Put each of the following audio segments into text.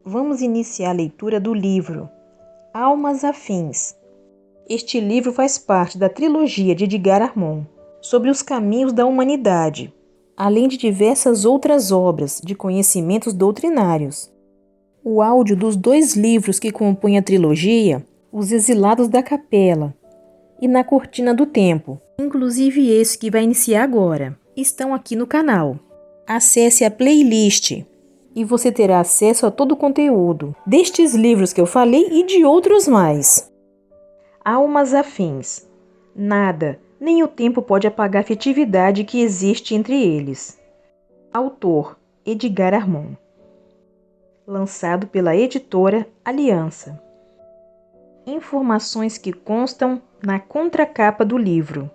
Vamos iniciar a leitura do livro Almas Afins. Este livro faz parte da trilogia de Edgar Armond sobre os caminhos da humanidade, além de diversas outras obras de conhecimentos doutrinários. O áudio dos 2 livros que compõem a trilogia, Os Exilados da Capela e Na Cortina do Tempo, inclusive esse que vai iniciar agora, estão aqui no canal. Acesse a playlist e você terá acesso a todo o conteúdo destes livros que eu falei e de outros mais. Almas afins. Nada, nem o tempo pode apagar a afetividade que existe entre eles. Autor: Edgar Armond. Lançado pela editora Aliança. Informações que constam na contracapa do livro.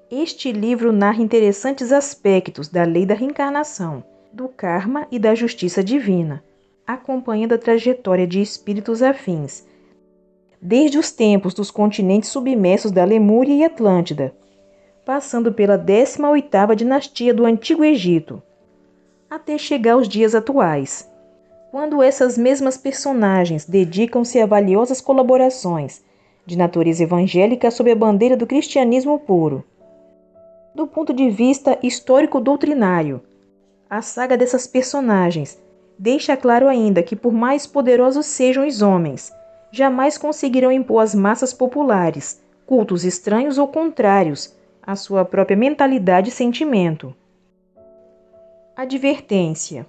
Este livro narra interessantes aspectos da lei da reencarnação, do karma e da justiça divina, acompanhando a trajetória de espíritos afins, desde os tempos dos continentes submersos da Lemúria e Atlântida, passando pela 18ª dinastia do Antigo Egito, até chegar aos dias atuais, quando essas mesmas personagens dedicam-se a valiosas colaborações de natureza evangélica sob a bandeira do cristianismo puro. Do ponto de vista histórico-doutrinário, a saga dessas personagens deixa claro ainda que, por mais poderosos sejam os homens, jamais conseguirão impor às massas populares cultos estranhos ou contrários à sua própria mentalidade e sentimento. Advertência: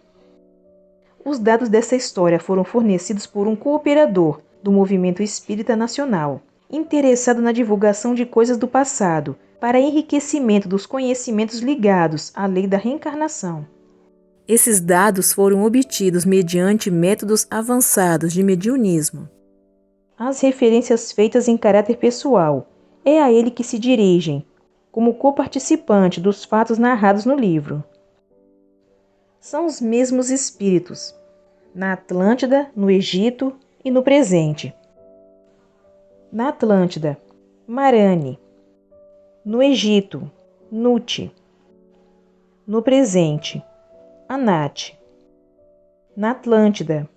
os dados dessa história foram fornecidos por um cooperador do Movimento Espírita Nacional, interessado na divulgação de coisas do passado, para enriquecimento dos conhecimentos ligados à lei da reencarnação. Esses dados foram obtidos mediante métodos avançados de mediunismo. As referências feitas em caráter pessoal é a ele que se dirigem, como coparticipante dos fatos narrados no livro. São os mesmos espíritos, na Atlântida, no Egito e no presente. Na Atlântida, Marani. No Egito, Nuti. No presente, Anat. Na Atlântida,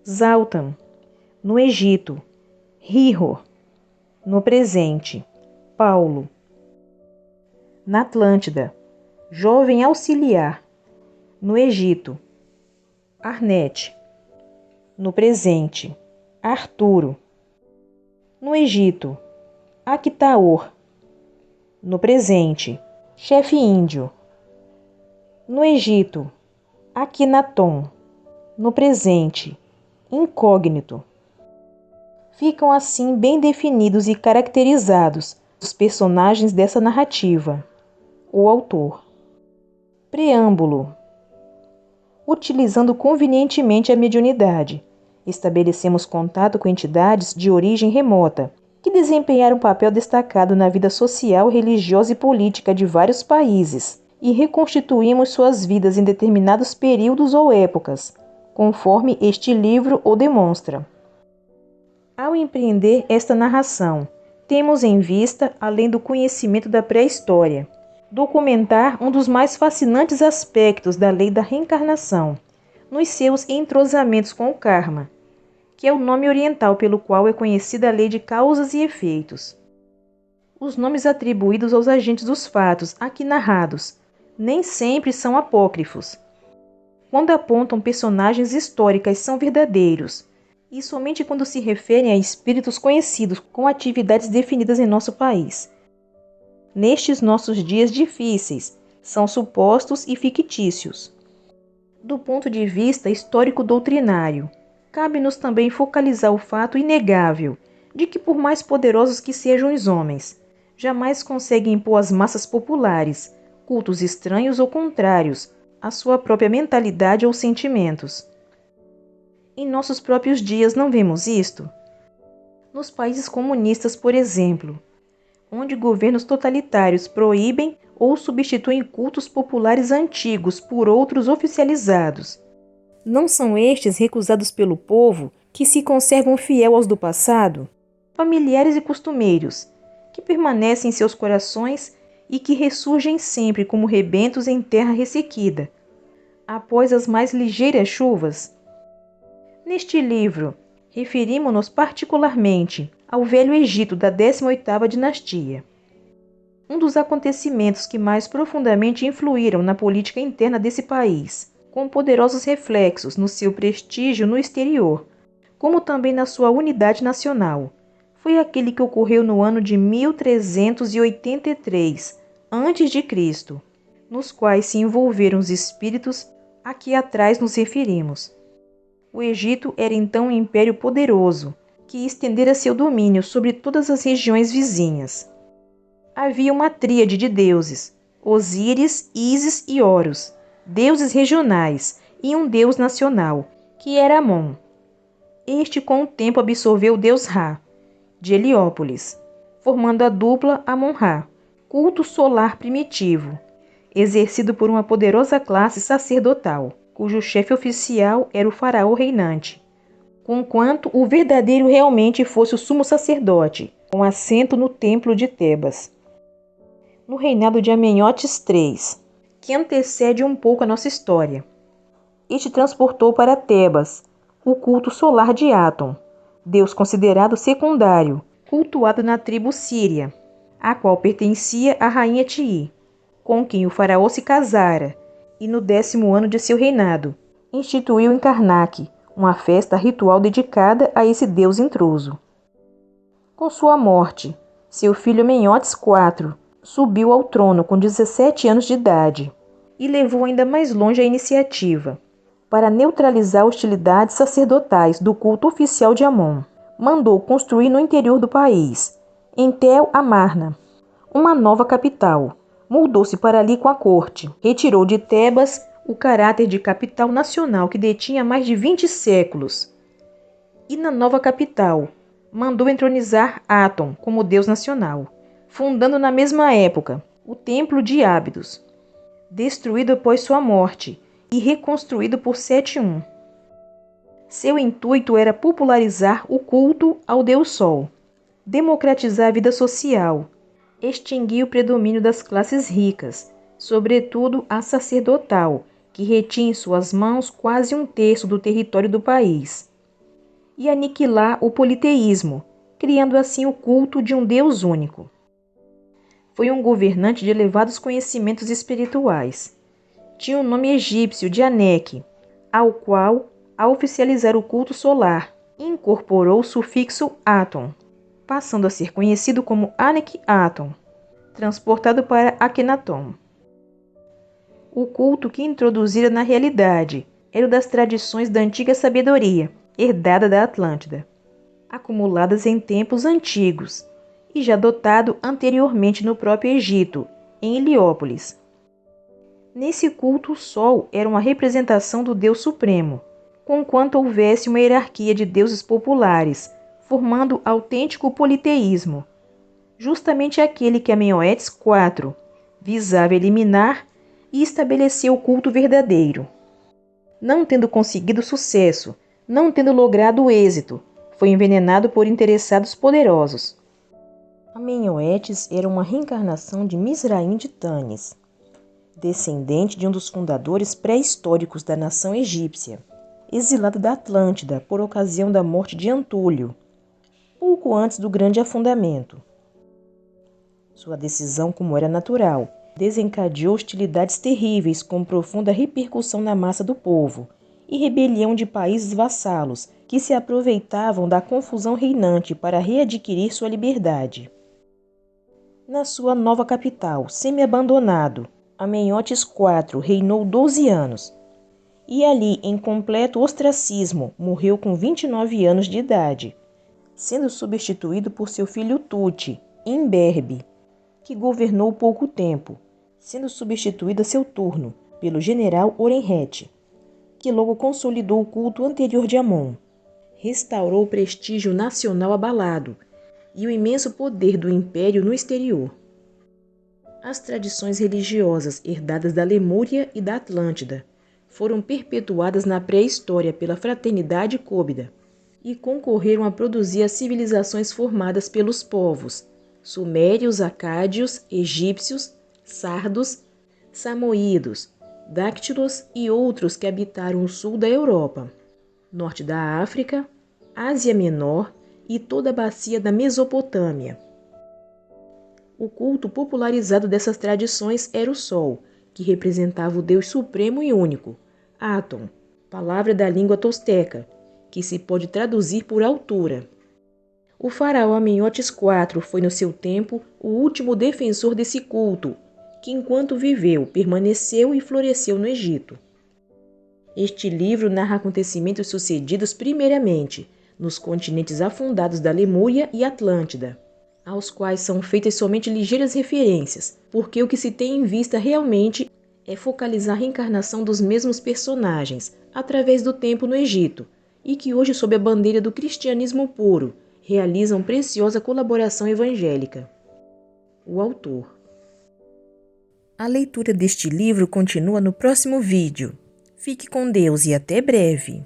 Zaltan. No Egito, Rihor. No presente, Paulo. Na Atlântida, jovem auxiliar. No Egito, Arnete. No presente, Arturo. No Egito, Actaor. No presente, chefe índio. No Egito, Akhenaton. No presente, incógnito. Ficam assim bem definidos e caracterizados os personagens dessa narrativa. O autor. Preâmbulo. Utilizando convenientemente a mediunidade, estabelecemos contato com entidades de origem remota, que desempenharam um papel destacado na vida social, religiosa e política de vários países, e reconstituímos suas vidas em determinados períodos ou épocas, conforme este livro o demonstra. Ao empreender esta narração, temos em vista, além do conhecimento da pré-história, documentar um dos mais fascinantes aspectos da lei da reencarnação, nos seus entrosamentos com o karma, que é o nome oriental pelo qual é conhecida a lei de causas e efeitos. Os nomes atribuídos aos agentes dos fatos aqui narrados nem sempre são apócrifos. Quando apontam personagens históricas são verdadeiros, e somente quando se referem a espíritos conhecidos com atividades definidas em nosso país. Nestes nossos dias difíceis, são supostos e fictícios. Do ponto de vista histórico-doutrinário, cabe-nos também focalizar o fato inegável de que, por mais poderosos que sejam os homens, jamais conseguem impor às massas populares cultos estranhos ou contrários à sua própria mentalidade ou sentimentos. Em nossos próprios dias não vemos isto? Nos países comunistas, por exemplo, onde governos totalitários proíbem ou substituem cultos populares antigos por outros oficializados. Não são estes recusados pelo povo que se conservam fiel aos do passado? Familiares e costumeiros, que permanecem em seus corações e que ressurgem sempre como rebentos em terra ressequida, após as mais ligeiras chuvas? Neste livro, referimos-nos particularmente ao Velho Egito da 18ª dinastia. Um dos acontecimentos que mais profundamente influíram na política interna desse país, com poderosos reflexos no seu prestígio no exterior, como também na sua unidade nacional, foi aquele que ocorreu no ano de 1383 a.C., nos quais se envolveram os espíritos a que atrás nos referimos. O Egito era então um império poderoso, que estendera seu domínio sobre todas as regiões vizinhas. Havia uma tríade de deuses, Osíris, Ísis e Horus, deuses regionais, e um deus nacional, que era Amon. Este com o tempo absorveu o deus Ra, de Heliópolis, formando a dupla Amon-Ra, culto solar primitivo, exercido por uma poderosa classe sacerdotal, cujo chefe oficial era o faraó reinante, conquanto o verdadeiro realmente fosse o sumo sacerdote, com assento no templo de Tebas. No reinado de Amenhotes III, que antecede um pouco a nossa história, este transportou para Tebas o culto solar de Atom, deus considerado secundário, cultuado na tribo síria, a qual pertencia a rainha Tii, com quem o faraó se casara, e no 10º ano de seu reinado, instituiu em Karnak uma festa ritual dedicada a esse deus intruso. Com sua morte, seu filho Amenhotes IV subiu ao trono com 17 anos de idade e levou ainda mais longe a iniciativa. Para neutralizar hostilidades sacerdotais do culto oficial de Amon, mandou construir no interior do país, em Tel Amarna, uma nova capital. Mudou-se para ali com a corte. Retirou de Tebas o caráter de capital nacional que detinha mais de 20 séculos. E na nova capital, mandou entronizar Atom como deus nacional, fundando na mesma época o Templo de Ábidos, destruído após sua morte e reconstruído por Seti I. Seu intuito era popularizar o culto ao Deus Sol, democratizar a vida social, extinguir o predomínio das classes ricas, sobretudo a sacerdotal, que retinha em suas mãos quase 1/3 do território do país, e aniquilar o politeísmo, criando assim o culto de um Deus único. Foi um governante de elevados conhecimentos espirituais. Tinha o nome egípcio de Anek, ao qual, ao oficializar o culto solar, incorporou o sufixo Atom, passando a ser conhecido como Anek-Atom, transportado para Akhenaton. O culto que introduzira na realidade era o das tradições da antiga sabedoria, herdada da Atlântida, acumuladas em tempos antigos, e já dotado anteriormente no próprio Egito, em Heliópolis. Nesse culto, o Sol era uma representação do Deus Supremo, conquanto houvesse uma hierarquia de deuses populares, formando autêntico politeísmo, justamente aquele que Amenhotes IV visava eliminar e estabeleceu o culto verdadeiro. Não tendo conseguido sucesso, não tendo logrado êxito, foi envenenado por interessados poderosos. Amenhotes era uma reencarnação de Misraim de Tanis, descendente de um dos fundadores pré-históricos da nação egípcia, exilado da Atlântida por ocasião da morte de Antúlio, pouco antes do grande afundamento. Sua decisão, como era natural, desencadeou hostilidades terríveis com profunda repercussão na massa do povo e rebelião de países vassalos que se aproveitavam da confusão reinante para readquirir sua liberdade. Na sua nova capital, semi-abandonado, Amenhotes IV reinou 12 anos e ali, em completo ostracismo, morreu com 29 anos de idade, sendo substituído por seu filho Tuti, Imberbe, que governou pouco tempo, sendo substituído a seu turno pelo general Orenhete, que logo consolidou o culto anterior de Amon, restaurou o prestígio nacional abalado e o imenso poder do império no exterior. As tradições religiosas herdadas da Lemúria e da Atlântida foram perpetuadas na pré-história pela fraternidade côbida e concorreram a produzir as civilizações formadas pelos povos sumérios, acádios, egípcios, sardos, samoídos, dáctilos e outros que habitaram o sul da Europa. norte da África, Ásia Menor e toda a bacia da Mesopotâmia. O culto popularizado dessas tradições era o Sol, que representava o Deus supremo e único, Atum, palavra da língua tolteca, que se pode traduzir por altura. O faraó Amenhotes IV foi, no seu tempo, o último defensor desse culto, que enquanto viveu, permaneceu e floresceu no Egito. Este livro narra acontecimentos sucedidos primeiramente nos continentes afundados da Lemúria e Atlântida, aos quais são feitas somente ligeiras referências, porque o que se tem em vista realmente é focalizar a reencarnação dos mesmos personagens através do tempo no Egito, e que hoje, sob a bandeira do cristianismo puro, realizam preciosa colaboração evangélica. O autor. A leitura deste livro continua no próximo vídeo. Fique com Deus e até breve!